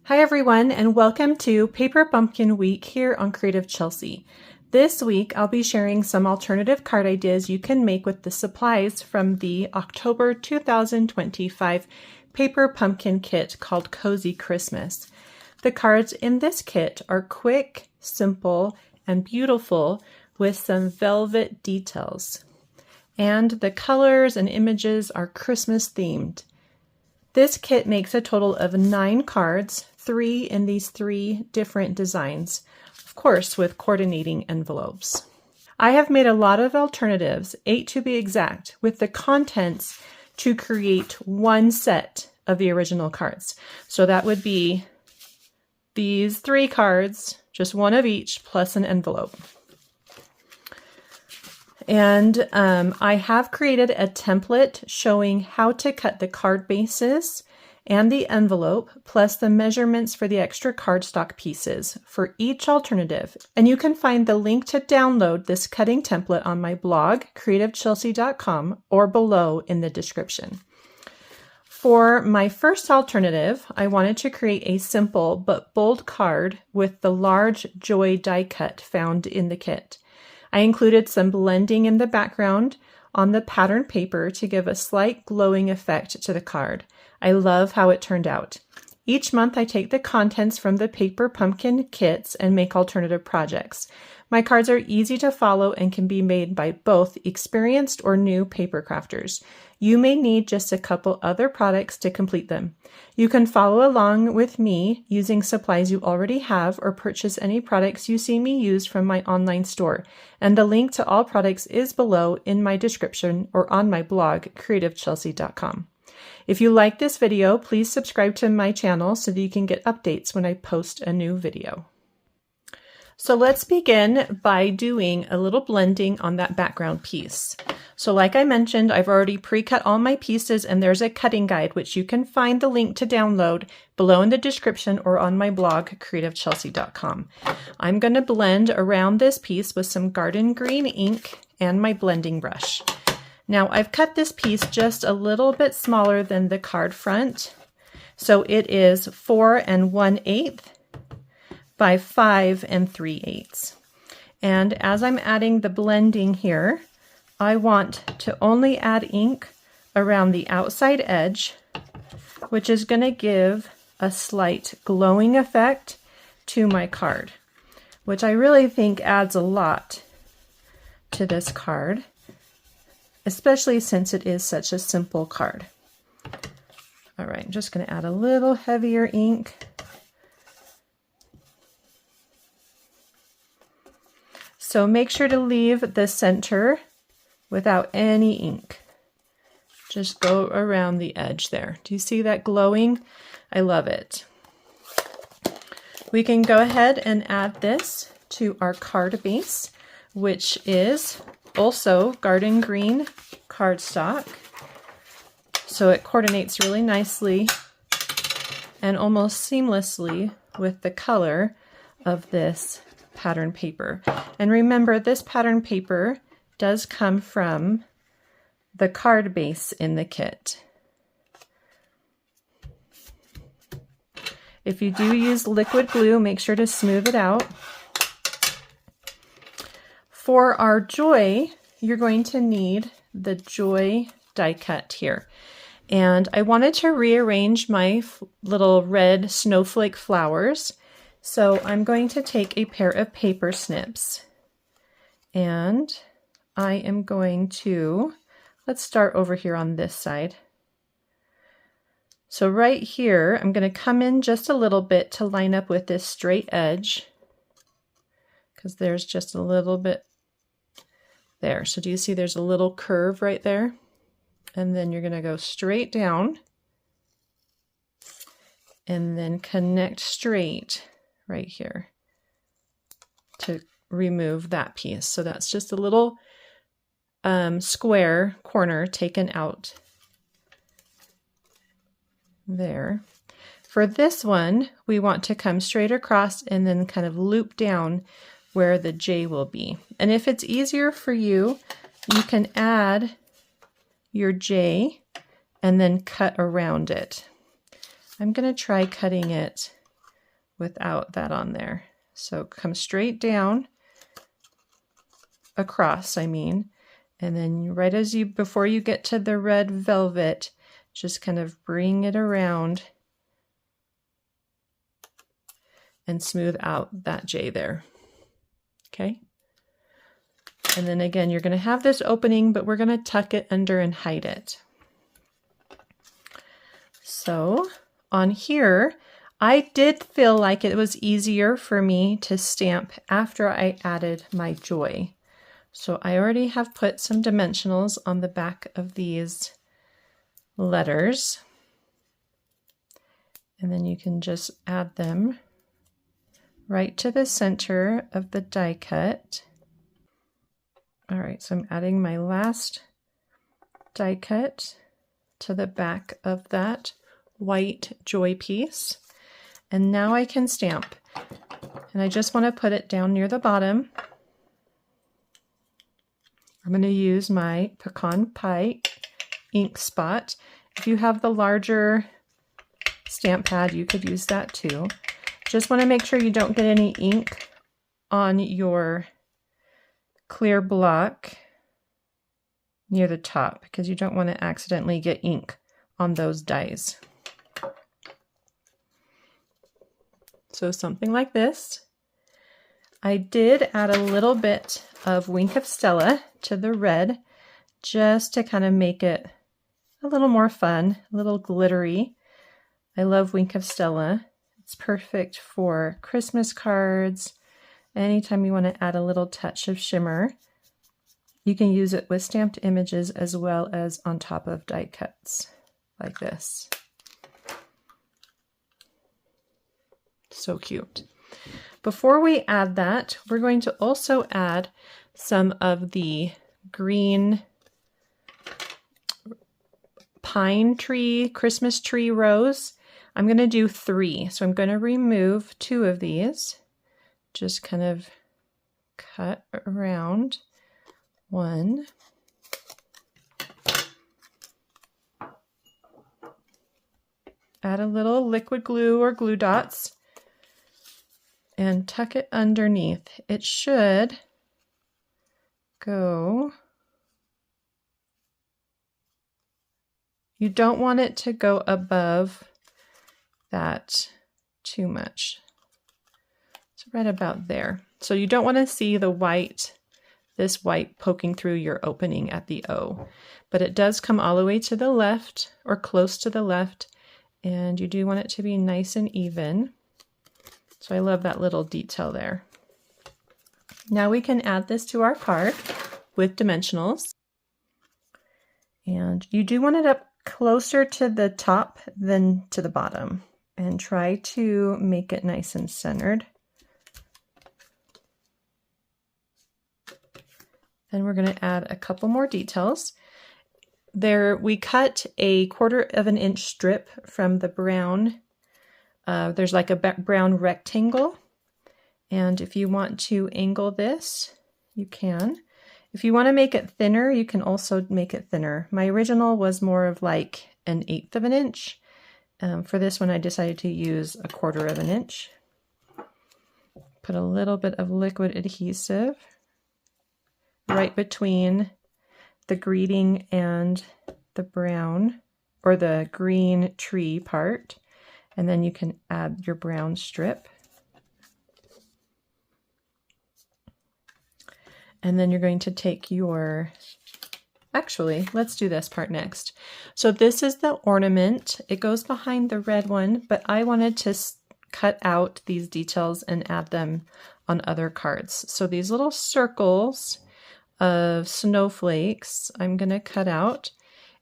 Hi everyone, and welcome to Paper Pumpkin Week here on Creative Chelsey. This week I'll be sharing some alternative card ideas you can make with the supplies from the October 2025 Paper Pumpkin Kit called Cozy Christmas. The cards in this kit are quick, simple, and beautiful with some velvet details. And the colors and images are Christmas themed. This kit makes a total of 9 cards, 3 in these 3 different designs, of course with coordinating envelopes. I have made a lot of alternatives, 8 to be exact, with the contents to create one set of the original cards. So that would be these 3 cards, just one of each, plus an envelope. And I have created a template showing how to cut the card bases and the envelope, plus the measurements for the extra cardstock pieces for each alternative. And you can find the link to download this cutting template on my blog, creativechelsey.com, or below in the description. For my first alternative, I wanted to create a simple but bold card with the large joy die cut found in the kit. I included some blending in the background on the pattern paper to give a slight glowing effect to the card. I love how it turned out. Each month I take the contents from the Paper Pumpkin kits and make alternative projects. My cards are easy to follow and can be made by both experienced or new paper crafters. You may need just a couple other products to complete them. You can follow along with me using supplies you already have or purchase any products you see me use from my online store. And the link to all products is below in my description or on my blog, creativechelsey.com. If you like this video, please subscribe to my channel so that you can get updates when I post a new video. So let's begin by doing a little blending on that background piece. So like I mentioned, I've already pre-cut all my pieces and there's a cutting guide, which you can find the link to download below in the description or on my blog, creativechelsey.com. I'm going to blend around this piece with some garden green ink and my blending brush. Now I've cut this piece just a little bit smaller than the card front. So it is 4 1/8 by 5 3/8. And as I'm adding the blending here, I want to only add ink around the outside edge, which is going to give a slight glowing effect to my card, which I really think adds a lot to this card, especially since it is such a simple card. All right, I'm just going to add a little heavier ink. So make sure to leave the center without any ink. Just go around the edge there. Do you see that glowing? I love it. We can go ahead and add this to our card base, which is also garden green cardstock. So it coordinates really nicely and almost seamlessly with the color of this pattern paper. And remember, this pattern paper does come from the card base in the kit. If you do use liquid glue, make sure to smooth it out. For our joy, you're going to need the joy die cut here. And I wanted to rearrange my little red snowflake flowers. So I'm going to take a pair of paper snips and I am going to, let's start over here on this side. So right here, I'm going to come in just a little bit to line up with this straight edge because there's just a little bit there. So do you see there's a little curve right there? And then you're going to go straight down and then connect straight right here to remove that piece. So that's just a little square corner taken out there. For this one, we want to come straight across and then kind of loop down where the J will be. And if it's easier for you, you can add your J and then cut around it. I'm going to try cutting it without that on there. So come straight down, across, I mean, and then right as you, before you get to the red velvet, just kind of bring it around and smooth out that J there. Okay. And then again, you're going to have this opening, but we're going to tuck it under and hide it. So on here, I did feel like it was easier for me to stamp after I added my joy. So I already have put some dimensionals on the back of these letters. And then you can just add them right to the center of the die cut. All right, so I'm adding my last die cut to the back of that white joy piece. And now I can stamp. And I just want to put it down near the bottom. I'm going to use my Pecan Pie ink spot. If you have the larger stamp pad, you could use that too. Just want to make sure you don't get any ink on your clear block near the top, because you don't want to accidentally get ink on those dies. So something like this. I did add a little bit of Wink of Stella to the red, just to kind of make it a little more fun, a little glittery. I love Wink of Stella. It's perfect for Christmas cards. Anytime you want to add a little touch of shimmer, you can use it with stamped images as well as on top of die cuts like this. So cute. Before we add that, we're going to also add some of the green pine tree, Christmas tree rose. I'm going to do 3. So I'm going to remove 2 of these. Just kind of cut around 1. Add a little liquid glue or glue dots and tuck it underneath. It should go, you don't want it to go above that too much. So right about there. So you don't want to see the white, this white poking through your opening at the O, but it does come all the way to the left or close to the left, and you do want it to be nice and even. So I love that little detail there. Now we can add this to our card with dimensionals. And you do want it up closer to the top than to the bottom, and try to make it nice and centered. Then we're going to add a couple more details. There, we cut a 1/4 inch strip from the brown. There's like a brown rectangle. And if you want to angle this, you can. If you want to make it thinner, you can also make it thinner. My original was more of like 1/8 inch. For this one, I decided to use a 1/4 inch. Put a little bit of liquid adhesive right between the greeting and the brown or the green tree part, and then you can add your brown strip. And then you're going to take your, actually, let's do this part next. So this is the ornament. It goes behind the red one, but I wanted to cut out these details and add them on other cards. So these little circles of snowflakes I'm going to cut out.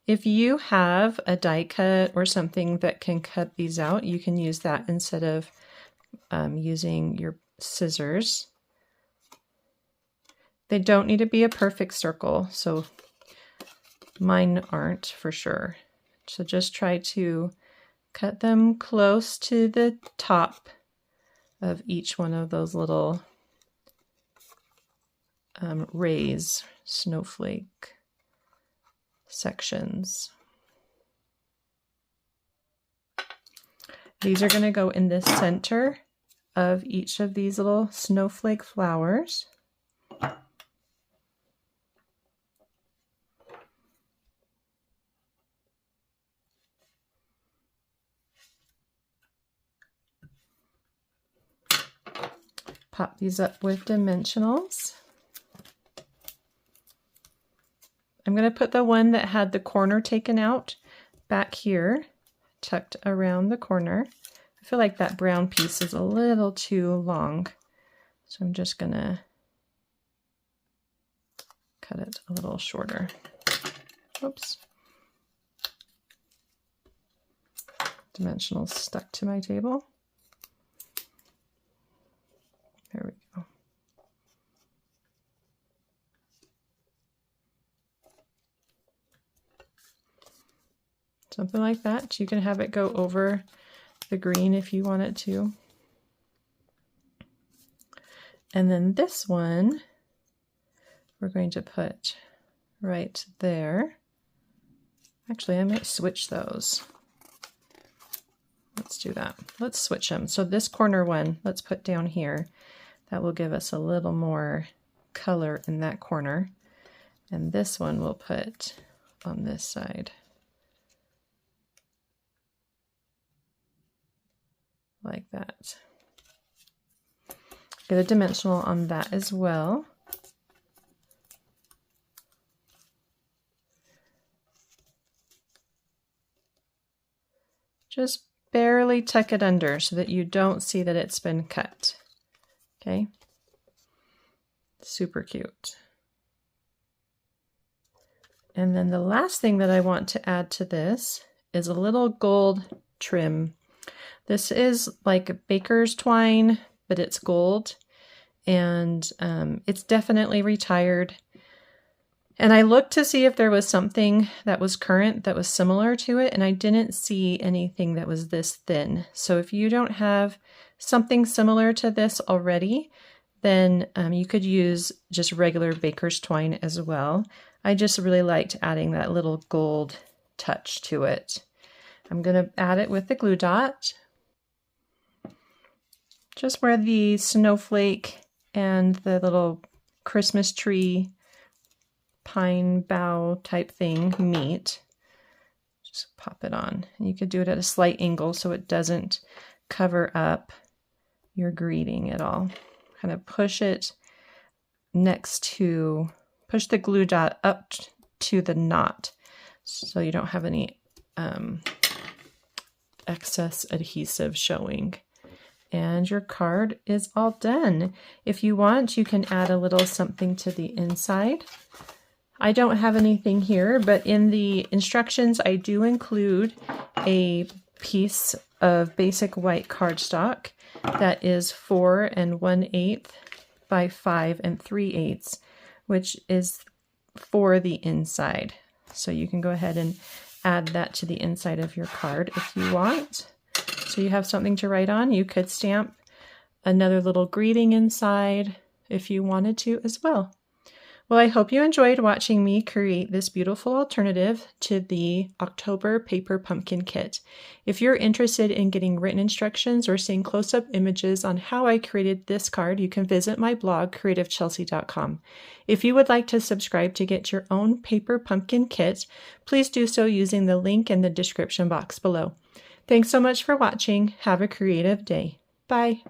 If you have a die cut or something that can cut these out, you can use that instead of using your scissors. They don't need to be a perfect circle, so mine aren't for sure. So just try to cut them close to the top of each one of those little rays, snowflake sections. These are going to go in the center of each of these little snowflake flowers. Pop these up with dimensionals. I'm going to put the one that had the corner taken out back here, tucked around the corner. I feel like that brown piece is a little too long, so I'm just going to cut it a little shorter. Oops. Dimensionals stuck to my table. There we go. Something like that. You can have it go over the green if you want it to. And then this one, we're going to put right there. Actually, I might switch those. Let's do that. Let's switch them. So this corner one, let's put down here. That will give us a little more color in that corner. And this one we'll put on this side. Like that. Get a dimensional on that as well. Just barely tuck it under so that you don't see that it's been cut. Okay, super cute. And then the last thing that I want to add to this is a little gold trim. This is like baker's twine, but it's gold, and it's definitely retired. And I looked to see if there was something that was current that was similar to it, and I didn't see anything that was this thin. So if you don't have something similar to this already, then you could use just regular baker's twine as well. I just really liked adding that little gold touch to it. I'm going to add it with the glue dot, just where the snowflake and the little Christmas tree pine bough type thing meet. Just pop it on. And you could do it at a slight angle so it doesn't cover up your greeting at all. Kind of push it next to, push the glue dot up to the knot so you don't have any excess adhesive showing. And your card is all done. If you want, you can add a little something to the inside. I don't have anything here, but in the instructions, I do include a piece of basic white cardstock that is 4 1/8 by 5 3/8, which is for the inside. So you can go ahead and add that to the inside of your card if you want. So you have something to write on. You could stamp another little greeting inside if you wanted to as well. Well, I hope you enjoyed watching me create this beautiful alternative to the October paper pumpkin kit. If you're interested in getting written instructions or seeing close-up images on how I created this card, you can visit my blog, creativechelsey.com. If you would like to subscribe to get your own paper pumpkin kit, please do so using the link in the description box below. Thanks so much for watching. Have a creative day. Bye.